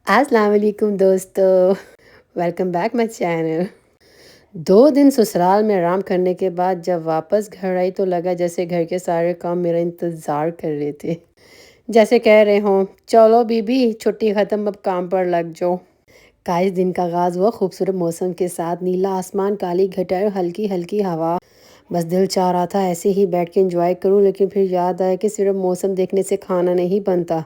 अस्सलाम वालेकुम दोस्तों, वेलकम बैक माय चैनल। 2 दिन ससुराल में आराम करने के बाद जब वापस घर आई तो लगा जैसे घर के सारे काम मेरा इंतज़ार कर रहे थे। जैसे कह रहे हों, चलो बीबी छुट्टी ख़त्म, अब काम पर लग जाओ। काइस दिन का आगाज़ हुआ खूबसूरत मौसम के साथ, नीला आसमान, काली घटाएं और हल्की हल्की हवा। बस दिल चाह रहा था ऐसे ही बैठ के एंजॉय करूं, लेकिन फिर याद आया कि सिर्फ मौसम देखने से खाना नहीं बनता।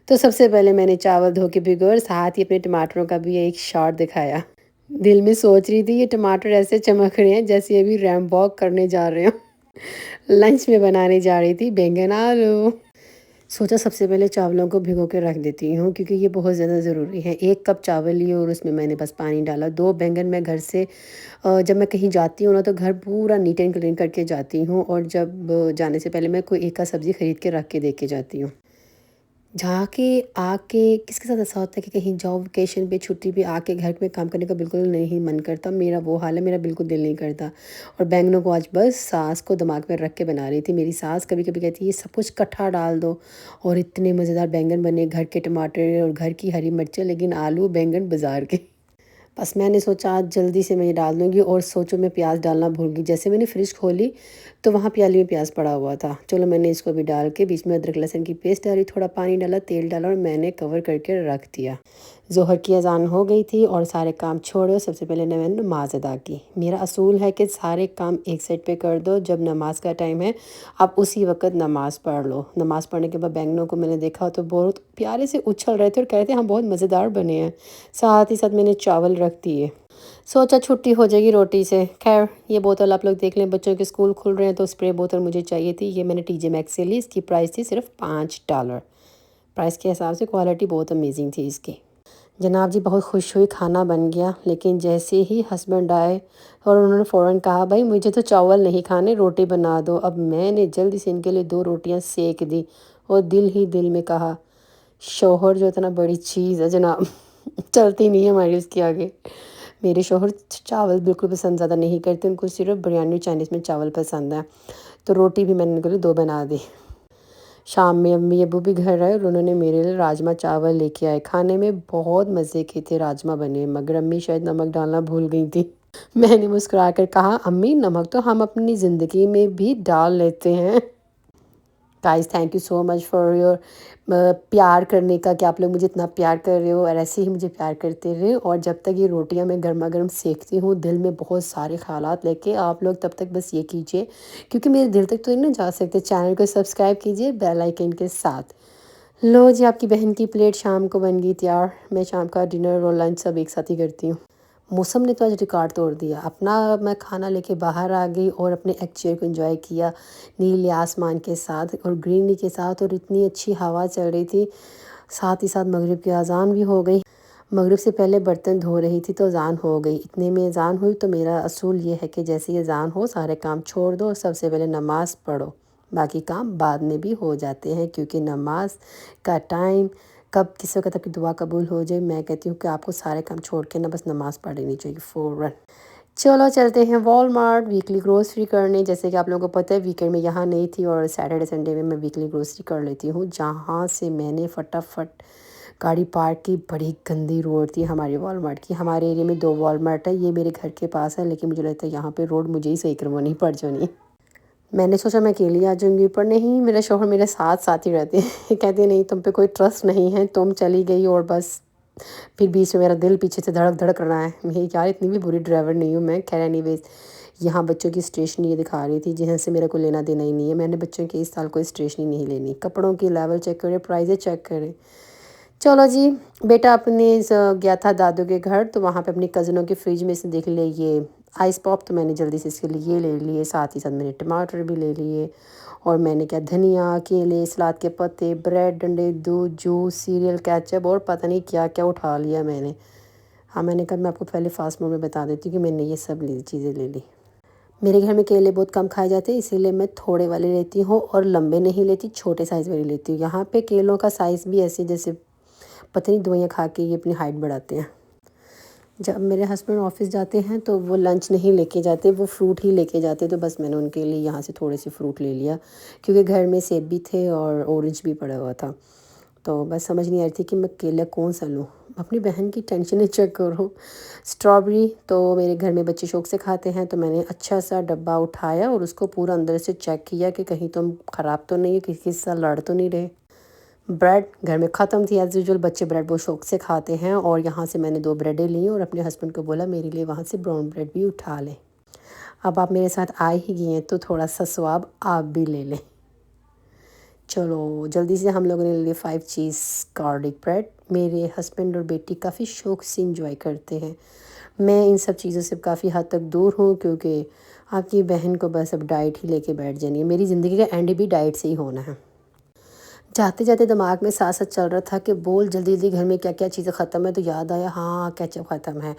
तो सबसे पहले मैंने चावल धो के भिगोए और साथ ही अपने टमाटरों का भी एक शॉट दिखाया। दिल में सोच रही थी ये टमाटर ऐसे चमक रहे हैं जैसे अभी रैम वॉक करने जा रहे हो। लंच में बनाने जा रही थी बैंगन आलू। सोचा सबसे पहले चावलों को भिगो के रख देती हूँ क्योंकि ये बहुत ज़्यादा ज़रूरी है। 1 कप चावल लिए और उसमें मैंने बस पानी डाला। 2 बैंगन मैं घर से जब मैं कहीं जाती हूँ ना तो घर पूरा नीट एंड क्लीन करके जाती हूँ, और जब जाने से पहले मैं कोई एक का सब्ज़ी ख़रीद के रख के दे के जाती हूँ। जाके आके किसके साथ ऐसा होता है कि कहीं जाओ वेकेशन पे, छुट्टी पे, आके घर में काम करने का बिल्कुल नहीं मन करता। मेरा वो हाल है, मेरा बिल्कुल दिल नहीं करता। और बैंगनों को आज बस सास को दिमाग में रख के बना रही थी। मेरी सास कभी कभी कहती है ये सब कुछ इकट्ठा डाल दो, और इतने मज़ेदार बैंगन बने, घर के टमाटर और घर की हरी मिर्चें, लेकिन आलू बैंगन बाज़ार के। बस मैंने सोचा आज जल्दी से मैं ये डाल दूँगी, और सोचो मैं प्याज डालना भूल गई। जैसे मैंने फ्रिज खोली तो वहाँ प्याली में प्याज पड़ा हुआ था। चलो मैंने इसको भी डाल के बीच में अदरक लहसुन की पेस्ट डाली, थोड़ा पानी डाला, तेल डाला और मैंने कवर करके रख दिया। ज़ोहर की अज़ान हो गई थी और सारे काम छोड़े। सबसे पहले मैंने नमाज़ अदा की। मेरा असूल है कि सारे काम एक साइड पे कर दो, जब नमाज का टाइम है आप उसी वक्त नमाज़ पढ़ लो। नमाज़ पढ़ने के बाद बैंगनों को मैंने देखा तो बहुत प्यारे से उछल रहे थे और कह रहे थे हाँ बहुत मज़ेदार बने हैं। साथ ही साथ मैंने चावल रख दिए। सोचा छुट्टी हो जाएगी रोटी से। खैर ये बोतल आप लोग देख लें, बच्चों के स्कूल खुल रहे हैं तो स्प्रे बोतल मुझे चाहिए थी। ये मैंने टीजे मैक्स से ली, इसकी प्राइस थी सिर्फ $5। प्राइस के हिसाब से क्वालिटी बहुत अमेजिंग थी इसकी। जनाब जी बहुत खुश हुई, खाना बन गया। लेकिन जैसे ही हस्बैंड आए और उन्होंने फ़ौरन कहा भाई मुझे तो चावल नहीं खाने, रोटी बना दो। अब मैंने जल्दी से इनके लिए 2 रोटियां सेक दी और दिल ही दिल में कहा शौहर जो इतना बड़ी चीज़ है जनाब, चलती नहीं है हमारी उसके आगे। मेरे शौहर चावल बिल्कुल पसंद ज़्यादा नहीं करते, उनको सिर्फ बिरयानी चाइनीज़ में चावल पसंद है। तो रोटी भी मैंने उनके लिए 2 बना दी। शाम में अम्मी अब्बू भी घर आए और उन्होंने मेरे लिए राजमा चावल लेके आए। खाने में बहुत मज़े के थे राजमा बने, मगर अम्मी शायद नमक डालना भूल गई थी। मैंने मुस्कुरा कर कहा अम्मी नमक तो हम अपनी ज़िंदगी में भी डाल लेते हैं। Guys thank you so much for your प्यार करने का, कि आप लोग मुझे इतना प्यार कर रहे हो और ऐसे ही मुझे प्यार करते रहे। और जब तक ये रोटियां मैं गर्मा गर्म सेकती हूँ दिल में बहुत सारे ख्यालात लेके, आप लोग तब तक बस ये कीजिए क्योंकि मेरे दिल तक तो नहीं जा सकते। चैनल को सब्सक्राइब कीजिए बेल आइकन के साथ। लो जी आपकी बहन की प्लेट शाम को बन गई तैयार। मैं शाम का डिनर और लंच सब एक साथ ही करती हूँ। मौसम ने तो आज रिकॉर्ड तोड़ दिया। अपना मैं खाना लेके बाहर आ गई और अपने एक चेयर को एंजॉय किया नीले आसमान के साथ और ग्रीनरी के साथ, और इतनी अच्छी हवा चल रही थी। साथ ही साथ मगरिब की अजान भी हो गई। मगरिब से पहले बर्तन धो रही थी तो अजान हो गई। इतने में अजान हुई तो मेरा असूल ये है कि जैसे ही अजान हो सारे काम छोड़ दो और सबसे पहले नमाज़ पढ़ो। बाकी काम बाद में भी हो जाते हैं क्योंकि नमाज का टाइम कब किस वक्त आपकी दुआ कबूल हो जाए। मैं कहती हूँ कि आपको सारे काम छोड़ के ना बस नमाज़ पढ़ लेनी चाहिए फ़ौरन। चलो चलते हैं वॉलमार्ट वीकली ग्रोसरी करने। जैसे कि आप लोगों को पता है वीकेंड में यहाँ नहीं थी और सैटरडे संडे में मैं वीकली ग्रोसरी कर लेती हूँ। जहाँ से मैंने फटाफट गाड़ी पार्क की। बड़ी गंदी रोड थी हमारी वॉलमार्ट की। हमारे एरिया में 2 वॉलमार्ट है, ये मेरे घर के पास है, लेकिन मुझे लगता है यहाँ पे रोड मुझे ही सही करवानी पड़ जानी। मैंने सोचा मैं अकेली आ जाऊँगी, पर नहीं मेरे शौहर मेरे साथ साथ ही रहते हैं। कहते नहीं तुम पे कोई ट्रस्ट नहीं है, तुम चली गई और बस फिर बीच में मेरा दिल पीछे से धड़क धड़क रहा है। मैं यार इतनी भी बुरी ड्राइवर नहीं हूँ मैं। खैर एनीवेज यहाँ बच्चों की स्टेशनरी ये दिखा रही थी जिन से मेरे को लेना देना ही नहीं है। मैंने बच्चों की इस साल कोई स्टेशनरी नहीं लेनी। कपड़ों की लेवल चेक करें, प्राइजें चेक करें। चलो जी, बेटा अपने गया था दादू के घर तो वहाँ पे अपनी कज़नों के फ्रिज में से देख ले ये आइस पॉप, तो मैंने जल्दी से इसके लिए ये ले लिए। साथ ही साथ मैंने टमाटर भी ले लिए, और मैंने क्या धनिया, केले, सलाद के पत्ते, ब्रेड, डंडे, दूध, जूस, सीरियल, केचप और पता नहीं क्या क्या उठा लिया मैंने। हाँ मैंने कहा मैं आपको पहले फास्ट फूड में बता देती हूँ कि मैंने ये सब चीज़ें ले ली। मेरे घर में केले बहुत कम खाए जाते हैं इसीलिए मैं थोड़े वाले लेती हूँ और लंबे नहीं लेती, छोटे साइज़ वाले लेती हूँ। यहाँ पे केलों का साइज़ भी ऐसे जैसे पता नहीं दवाइयाँ खा के ये अपनी हाइट बढ़ाते हैं। जब मेरे हस्बैंड ऑफिस जाते हैं तो वो लंच नहीं लेके जाते, वो फ्रूट ही लेके जाते, तो बस मैंने उनके लिए यहाँ से थोड़े से फ्रूट ले लिया क्योंकि घर में सेब भी थे और ऑरेंज भी पड़ा हुआ था। تو بس سمجھ نہیں آ رہی تھی کہ میں کیلا کون سا لوں. اپنی بہن کی ٹینشنیں چیک کرو. اسٹرابری تو میرے گھر میں بچے شوق سے کھاتے ہیں، تو میں نے اچھا سا ڈبہ اٹھایا اور اس کو پورا اندر سے چیک کیا کہ کہیں تو خراب تو نہیں ہے، کسی سے لڑ تو نہیں رہے. بریڈ گھر میں ختم تھی ایز یوزول، بچے بریڈ بہت شوق سے کھاتے ہیں، اور یہاں سے میں نے 2 بریڈیں لیں اور اپنے ہسبینڈ کو بولا میرے لیے وہاں سے براؤن بریڈ بھی اٹھا لیں. اب آپ میرے ساتھ آ ہی گئی ہیں تو تھوڑا سا ثواب آپ بھی لے لیں. چلو جلدی سے ہم لوگوں نے لے 5 چیز گارلک بریڈ. میرے ہسبینڈ اور بیٹی کافی شوق سے انجوائے کرتے ہیں. میں ان سب چیزوں سے کافی حد تک دور ہوں، کیونکہ آپ کی بہن کو بس اب ڈائٹ ہی لے کے بیٹھ جانی ہے. میری زندگی کا اینڈ بھی ڈائٹ سے ہی ہونا ہے. جاتے جاتے دماغ میں ساتھ ساتھ چل رہا تھا کہ بول جلدی جلدی گھر میں کیا کیا چیزیں ختم ہے، تو یاد آیا ہاں کیچپ ختم ہے.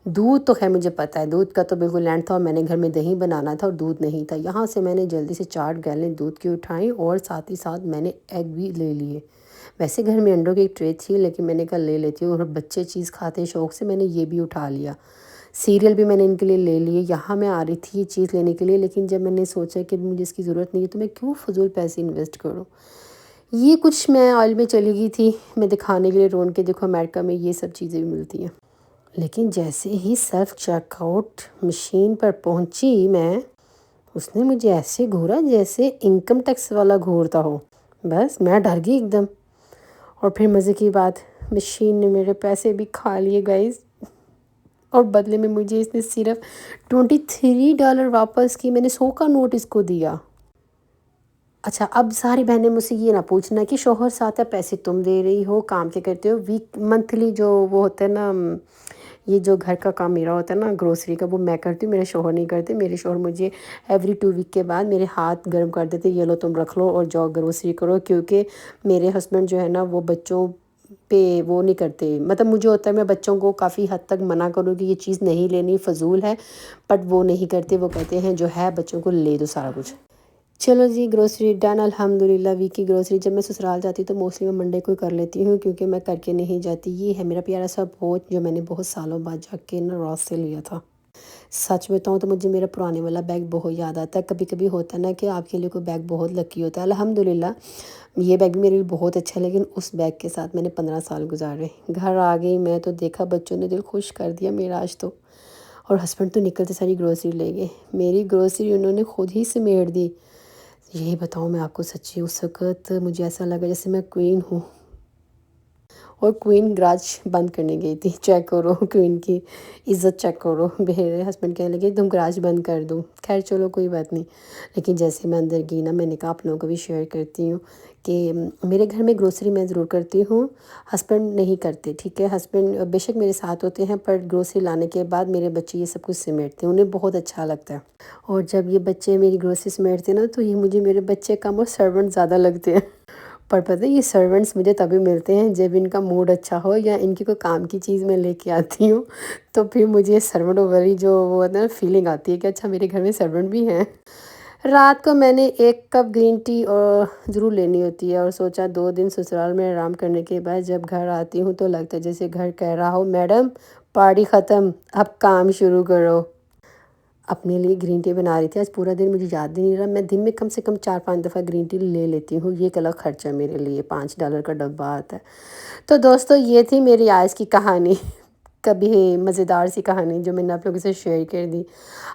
دودھ تو خیر مجھے پتہ ہے، دودھ کا تو بالکل لینڈ تھا، اور میں نے گھر میں دہی بنانا تھا اور دودھ نہیں تھا. یہاں سے میں نے جلدی سے 4 گیلن دودھ کی اٹھائیں، اور ساتھ ہی ساتھ میں نے ایگ بھی لے لیے. ویسے گھر میں انڈوں کی ایک ٹرے تھی، لیکن میں نے کہا لے لیتی ہوں، اور بچے چیز کھاتے ہیں شوق سے، میں نے یہ بھی اٹھا لیا. سیریل بھی میں نے ان کے لیے لے لیے. یہاں میں آ رہی تھی یہ چیز لینے کے لیے، لیکن جب میں نے سوچا کہ مجھے اس کی ضرورت نہیں ہے تو میں کیوں فضول پیسے انویسٹ کروں. یہ کچھ میں آئل میں چلی گئی تھی میں دکھانے کے لیے رون کے دیکھو امریکہ میں یہ سب چیزیں بھی ملتی ہیں. لیکن جیسے ہی سیلف چیک آؤٹ مشین پر پہنچی میں، اس نے مجھے ایسے گھورا جیسے انکم ٹیکس والا گھورتا ہو. بس میں ڈر گئی ایک دم. اور پھر مزے کی بات، مشین نے میرے پیسے بھی کھا لیے گائز، اور بدلے میں مجھے اس نے صرف $23 واپس کی. میں نے 100 کا نوٹ اس کو دیا. اچھا اب ساری بہنیں مجھ سے یہ نہ پوچھنا کہ شوہر ساتھ ہے پیسے تم دے رہی ہو، کام کے کرتے ہو. ویک منتھلی جو وہ ہوتا ہے نا، یہ جو گھر کا کام میرا ہوتا ہے نا گروسری کا، وہ میں کرتی ہوں، میرے شوہر نہیں کرتے. میرے شوہر مجھے ایوری 2 ویک کے بعد میرے ہاتھ گرم کر دیتے، یہ لو تم رکھ لو اور جاؤ گروسری کرو. کیونکہ میرے ہسبینڈ جو ہے نا وہ بچوں پہ وہ نہیں کرتے. مطلب مجھے ہوتا ہے میں بچوں کو کافی حد تک منع کروں کہ یہ چیز نہیں لینی، فضول ہے، بٹ وہ نہیں کرتے. وہ کہتے ہیں جو ہے بچوں کو لے دو سارا کچھ. چلو جی گروسری ڈن الحمدللہ. ویک کی گروسری جب میں سسرال جاتی تو موسٹلی میں منڈے کو ہی کر لیتی ہوں، کیونکہ میں کر کے نہیں جاتی. یہ ہے میرا پیارا سا بوچ جو میں نے بہت سالوں بعد جا کے نا راس سے لیا تھا. سچ بتاؤں تو مجھے میرا پرانے والا بیگ بہت یاد آتا ہے. کبھی کبھی ہوتا ہے نا کہ آپ کے لیے کوئی بیگ بہت لکی ہوتا ہے. الحمدللہ یہ بیگ بھی میرے لیے بہت اچھا ہے، لیکن اس بیگ کے ساتھ میں نے 15 سال گزارے. گھر آ گئی میں تو دیکھا بچوں نے دل خوش کر دیا میرا آج تو. اور ہسبینڈ تو نکلتے ساری گروسری لے گئے. میری گروسری انہوں نے خود ہی سمیٹ دی. یہی بتاؤں میں آپ کو سچی، اس وقت مجھے ایسا لگا جیسے میں کوئین ہوں. اور کوئین گراج بند کرنے گئی تھی. چیک کرو کوئین کی عزت چیک کرو. میرے ہسبینڈ کہنے لگے تم گراج بند کر دو. خیر چلو کوئی بات نہیں. لیکن جیسے میں اندر گئی نا، میں نے کہا آپ لوگوں کو بھی شیئر کرتی ہوں کہ میرے گھر میں گروسری میں ضرور کرتی ہوں، ہسبینڈ نہیں کرتے. ٹھیک ہے، ہسبینڈ بے شک میرے ساتھ ہوتے ہیں، پر گروسری لانے کے بعد میرے بچے یہ سب کچھ سمیٹتے ہیں، انہیں بہت اچھا لگتا ہے. اور جب یہ بچے میری گروسری سمیٹتے ہیں نا، تو یہ مجھے میرے بچے کم اور سرونٹ زیادہ لگتے ہیں. پر پتہ ہے یہ سرونٹس مجھے تبھی ملتے ہیں جب ان کا موڈ اچھا ہو، یا ان کی کوئی کام کی چیز میں لے کے آتی ہوں، تو پھر مجھے سرونٹ والی جو وہ ہوتا ہے نا فیلنگ آتی ہے کہ اچھا میرے گھر میں سرونٹ بھی ہیں. رات کو میں نے 1 کپ گرین ٹی ضرور لینی ہوتی ہے، اور سوچا 2 دن سسرال میں آرام کرنے کے بعد جب گھر آتی ہوں تو لگتا ہے جیسے گھر کہہ رہا ہو میڈم پارٹی ختم، اب کام شروع کرو. اپنے لیے گرین ٹی بنا رہی تھی. آج پورا دن مجھے یاد نہیں رہا، میں دن میں کم سے کم 4-5 دفعہ گرین ٹی لے لیتی ہوں. یہ ایک الگ خرچہ ہے میرے لیے، $5 کا ڈبہ آتا ہے. تو دوستو یہ تھی میری آج کی کہانی، کبھی مزیدار سی کہانی جو میں نے آپ لوگوں سے شیئر کر دی.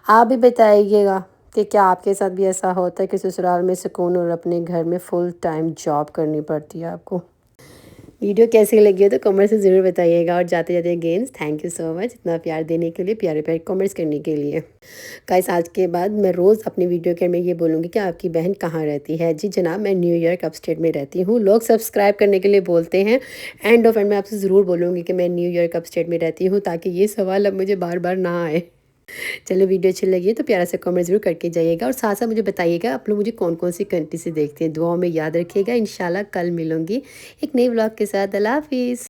آپ بھی بتائیے گا کہ کیا آپ کے ساتھ بھی ایسا ہوتا ہے کہ سسرال میں سکون اور اپنے گھر میں فل ٹائم جاب کرنی پڑتی ہے آپ کو. ویڈیو کیسی لگی ہو تو کمنٹ سے ضرور بتائیے گا. اور جاتے جاتے اگینس تھینک یو سو مچ اتنا پیار دینے کے لیے، پیارے پیارے کمنٹس کرنے کے لیے. گائس آج کے بعد میں روز اپنی ویڈیو کے میں یہ بولوں گی کہ آپ کی بہن کہاں رہتی ہے. جی جناب میں نیو یارک اپ اسٹیٹ میں رہتی ہوں. لوگ سبسکرائب کرنے کے لیے بولتے ہیں، اینڈ آف اینڈ میں آپ سے ضرور بولوں گی کہ میں نیو یارک اپ اسٹیٹ میں رہتی ہوں، تاکہ یہ سوال اب مجھے بار بار نہ آئے. چلو ویڈیو اچھی لگی ہے تو پیارا سے کمنٹ ضرور کر کے جائیے گا، اور ساتھ ساتھ مجھے بتائیے گا آپ لوگ مجھے کون کون سی کنٹری سے دیکھتے ہیں. دعاؤں میں یاد رکھیے گا. انشاءاللہ کل ملوں گی ایک نئی ولاگ کے ساتھ. اللہ حافظ.